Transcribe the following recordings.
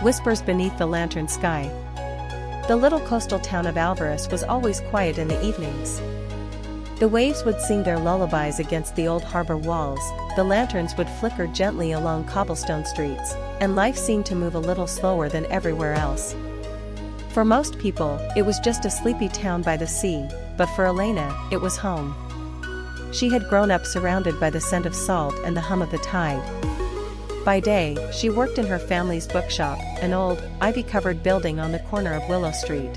whispers beneath the lantern sky. The little coastal town of Alvarez was always quiet in the evenings. The waves would sing their lullabies against the old harbor walls, the lanterns would flicker gently along cobblestone streets, and life seemed to move a little slower than everywhere else. For most people, it was just a sleepy town by the sea, but for Elena, it was home. She had grown up surrounded by the scent of salt and the hum of the tide. By day, she worked in her family's bookshop, an old, ivy-covered building on the corner of Willow Street.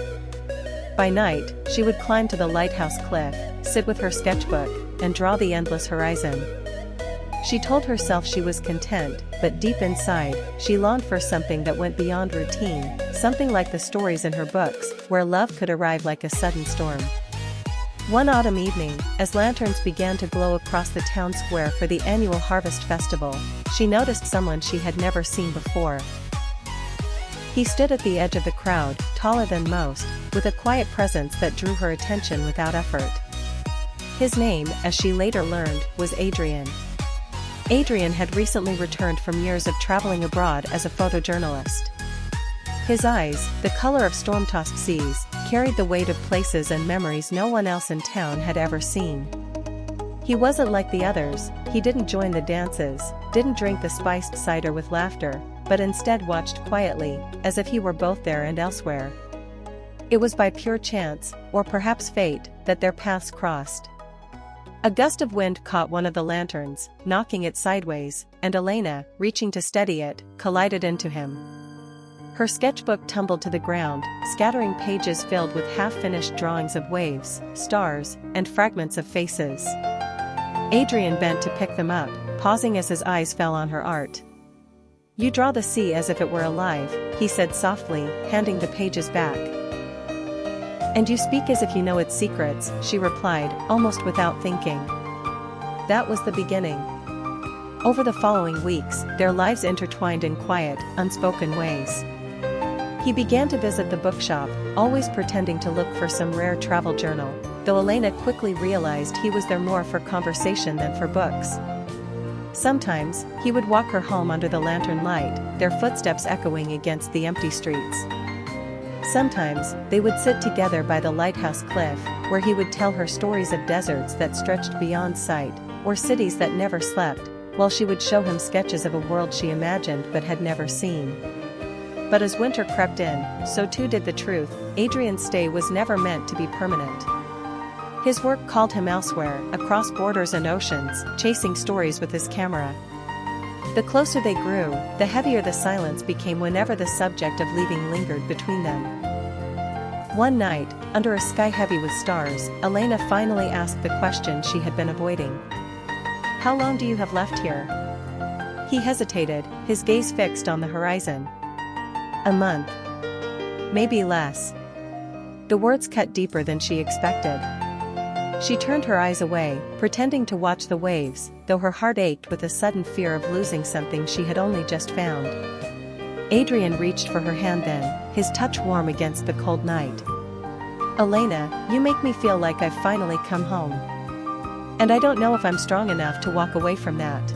By night, she would climb to the lighthouse cliff, sit with her sketchbook, and draw the endless horizon. She told herself she was content, but deep inside, she longed for something that went beyond routine, something like the stories in her books, where love could arrive like a sudden storm. One autumn evening, as lanterns began to glow across the town square for the annual Harvest Festival, she noticed someone she had never seen before. He stood at the edge of the crowd, taller than most, with a quiet presence that drew her attention without effort. His name, as she later learned, was Adrian. Adrian had recently returned from years of traveling abroad as a photojournalist. His eyes, the color of storm-tossed seas, carried the weight of places and memories no one else in town had ever seen. He wasn't like the others, he didn't join the dances, didn't drink the spiced cider with laughter, but instead watched quietly, as if he were both there and elsewhere. It was by pure chance, or perhaps fate, that their paths crossed. A gust of wind caught one of the lanterns, knocking it sideways, and Elena, reaching to steady it, collided into him. Her sketchbook tumbled to the ground, scattering pages filled with half-finished drawings of waves, stars, and fragments of faces. Adrian bent to pick them up, pausing as his eyes fell on her art. "You draw the sea as if it were alive," he said softly, handing the pages back. "And you speak as if you know its secrets," she replied, almost without thinking. That was the beginning. Over the following weeks, their lives intertwined in quiet, unspoken ways. He began to visit the bookshop, always pretending to look for some rare travel journal, though Elena quickly realized he was there more for conversation than for books. Sometimes, he would walk her home under the lantern light, their footsteps echoing against the empty streets. Sometimes, they would sit together by the lighthouse cliff, where he would tell her stories of deserts that stretched beyond sight, or cities that never slept, while she would show him sketches of a world she imagined but had never seen. But as winter crept in, so too did the truth: Adrian's stay was never meant to be permanent. His work called him elsewhere, across borders and oceans, chasing stories with his camera. The closer they grew, the heavier the silence became whenever the subject of leaving lingered between them. One night, under a sky heavy with stars, Elena finally asked the question she had been avoiding. "How long do you have left here?" He hesitated, his gaze fixed on the horizon. "A month. Maybe less." The words cut deeper than she expected. She turned her eyes away, pretending to watch the waves, though her heart ached with a sudden fear of losing something she had only just found. Adrian reached for her hand then, his touch warm against the cold night. "Elena, you make me feel like I've finally come home. And I don't know if I'm strong enough to walk away from that."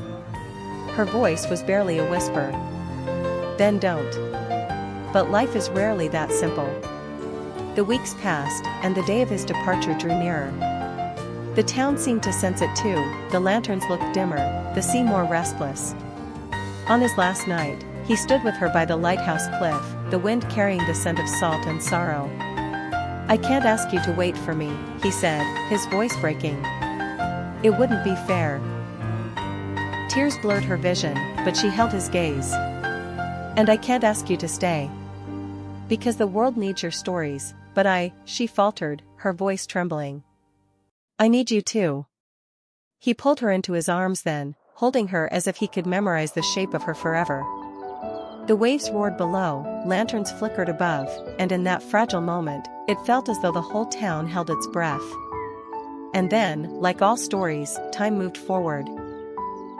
Her voice was barely a whisper. "Then don't." But life is rarely that simple. The weeks passed, and the day of his departure drew nearer. The town seemed to sense it too, the lanterns looked dimmer, the sea more restless. On his last night, he stood with her by the lighthouse cliff, the wind carrying the scent of salt and sorrow. "I can't ask you to wait for me," he said, his voice breaking. "It wouldn't be fair." Tears blurred her vision, but she held his gaze. "And I can't ask you to stay. Because the world needs your stories, but she faltered, her voice trembling. "I need you too." He pulled her into his arms then, holding her as if he could memorize the shape of her forever. The waves roared below, lanterns flickered above, and in that fragile moment, it felt as though the whole town held its breath. And then, like all stories, time moved forward.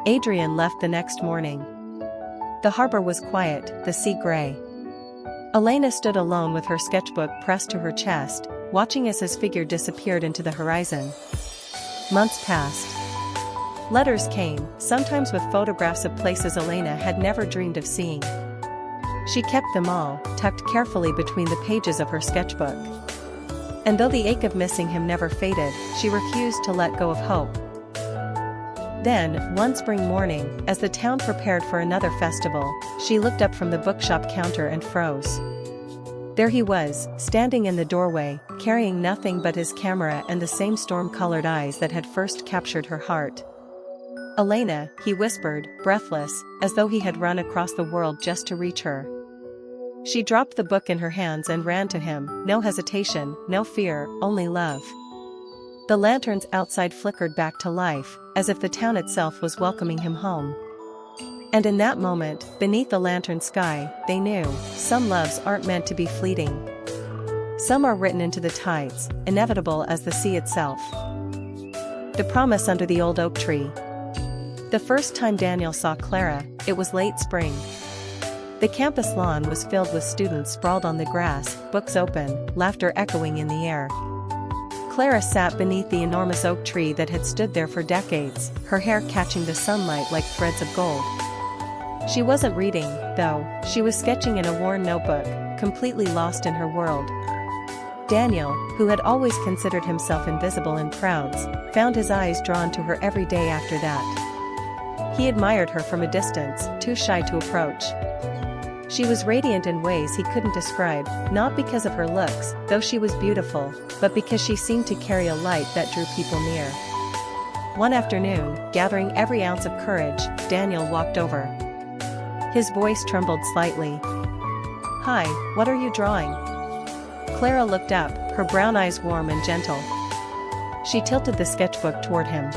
Adrian left the next morning. The harbor was quiet, the sea gray. Elena stood alone with her sketchbook pressed to her chest, watching as his figure disappeared into the horizon. Months passed. Letters came, sometimes with photographs of places Elena had never dreamed of seeing. She kept them all, tucked carefully between the pages of her sketchbook. And though the ache of missing him never faded, she refused to let go of hope. Then, one spring morning, as the town prepared for another festival, she looked up from the bookshop counter and froze. There he was, standing in the doorway, carrying nothing but his camera and the same storm-colored eyes that had first captured her heart. "Elena," he whispered, breathless, as though he had run across the world just to reach her. She dropped the book in her hands and ran to him, no hesitation, no fear, only love. The lanterns outside flickered back to life, as if the town itself was welcoming him home. And in that moment, beneath the lantern sky, they knew, some loves aren't meant to be fleeting. Some are written into the tides, inevitable as the sea itself. The promise under the old oak tree. The first time Daniel saw Clara, it was late spring. The campus lawn was filled with students sprawled on the grass, books open, laughter echoing in the air. Clara sat beneath the enormous oak tree that had stood there for decades, her hair catching the sunlight like threads of gold. She wasn't reading, though, she was sketching in a worn notebook, completely lost in her world. Daniel, who had always considered himself invisible in crowds, found his eyes drawn to her every day after that. He admired her from a distance, too shy to approach. She was radiant in ways he couldn't describe, not because of her looks, though she was beautiful, but because she seemed to carry a light that drew people near. One afternoon, gathering every ounce of courage, Daniel walked over. His voice trembled slightly. "Hi, what are you drawing?" Clara looked up, her brown eyes warm and gentle. She tilted the sketchbook toward him.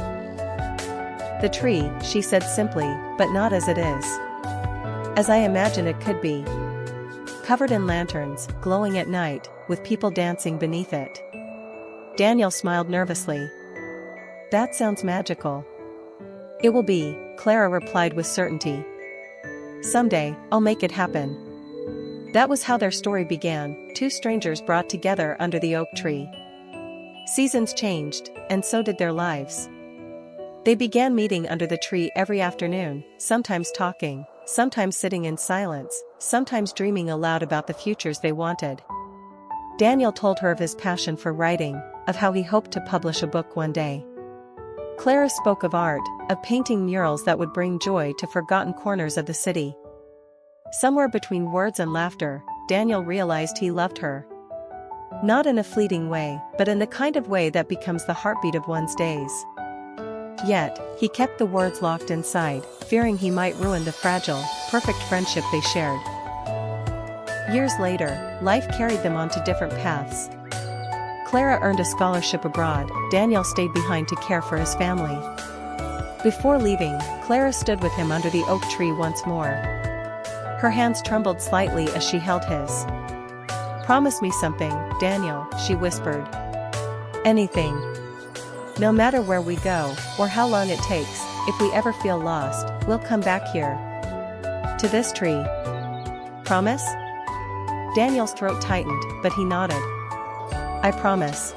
"The tree," she said simply, "but not as it is. As I imagine it could be. Covered in lanterns, glowing at night, with people dancing beneath it." Daniel smiled nervously. "That sounds magical." "It will be," Clara replied with certainty. "Someday, I'll make it happen." That was how their story began, two strangers brought together under the oak tree. Seasons changed, and so did their lives. They began meeting under the tree every afternoon, sometimes talking, sometimes sitting in silence, sometimes dreaming aloud about the futures they wanted. Daniel told her of his passion for writing, of how he hoped to publish a book one day. Clara spoke of art, of painting murals that would bring joy to forgotten corners of the city. Somewhere between words and laughter, Daniel realized he loved her. Not in a fleeting way, but in the kind of way that becomes the heartbeat of one's days. Yet, he kept the words locked inside, fearing he might ruin the fragile, perfect friendship they shared. Years later, life carried them onto different paths. Clara earned a scholarship abroad, Daniel stayed behind to care for his family. Before leaving, Clara stood with him under the oak tree once more. Her hands trembled slightly as she held his. "Promise me something, Daniel," she whispered. "Anything. No matter where we go, or how long it takes, if we ever feel lost, we'll come back here. To this tree. Promise?" Daniel's throat tightened, but he nodded. "I promise."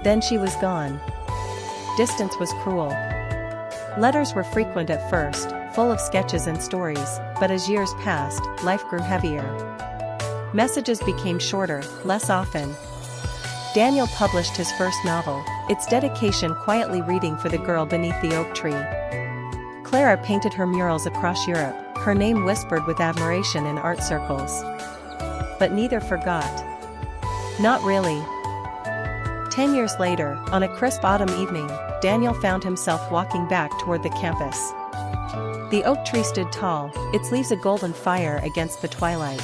Then she was gone. Distance was cruel. Letters were frequent at first, full of sketches and stories, but as years passed, life grew heavier. Messages became shorter, less often. Daniel published his first novel, its dedication quietly reading for the girl beneath the oak tree. Clara painted her murals across Europe, her name whispered with admiration in art circles. But neither forgot. Not really. 10 years later, on a crisp autumn evening, Daniel found himself walking back toward the campus. The oak tree stood tall, its leaves a golden fire against the twilight.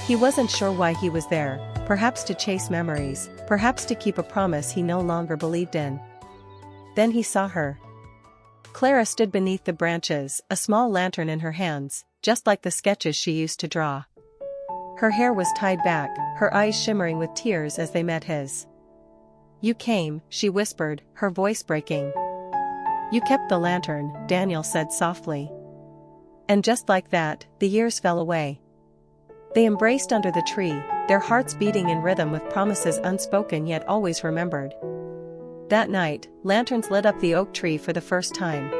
He wasn't sure why he was there, perhaps to chase memories, perhaps to keep a promise he no longer believed in. Then he saw her. Clara stood beneath the branches, a small lantern in her hands, just like the sketches she used to draw. Her hair was tied back, her eyes shimmering with tears as they met his. "You came," she whispered, her voice breaking. "You kept the lantern," Daniel said softly. And just like that, the years fell away. They embraced under the tree, their hearts beating in rhythm with promises unspoken yet always remembered. That night, lanterns lit up the oak tree for the first time.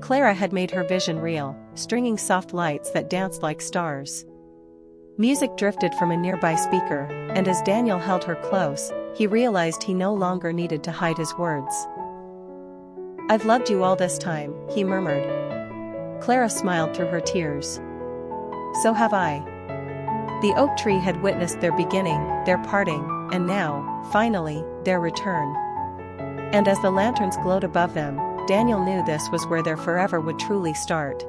Clara had made her vision real, stringing soft lights that danced like stars. Music drifted from a nearby speaker, and as Daniel held her close, he realized he no longer needed to hide his words. "I've loved you all this time," he murmured. Clara smiled through her tears. "So have I." The oak tree had witnessed their beginning, their parting, and now, finally, their return. And as the lanterns glowed above them, Daniel knew this was where their forever would truly start.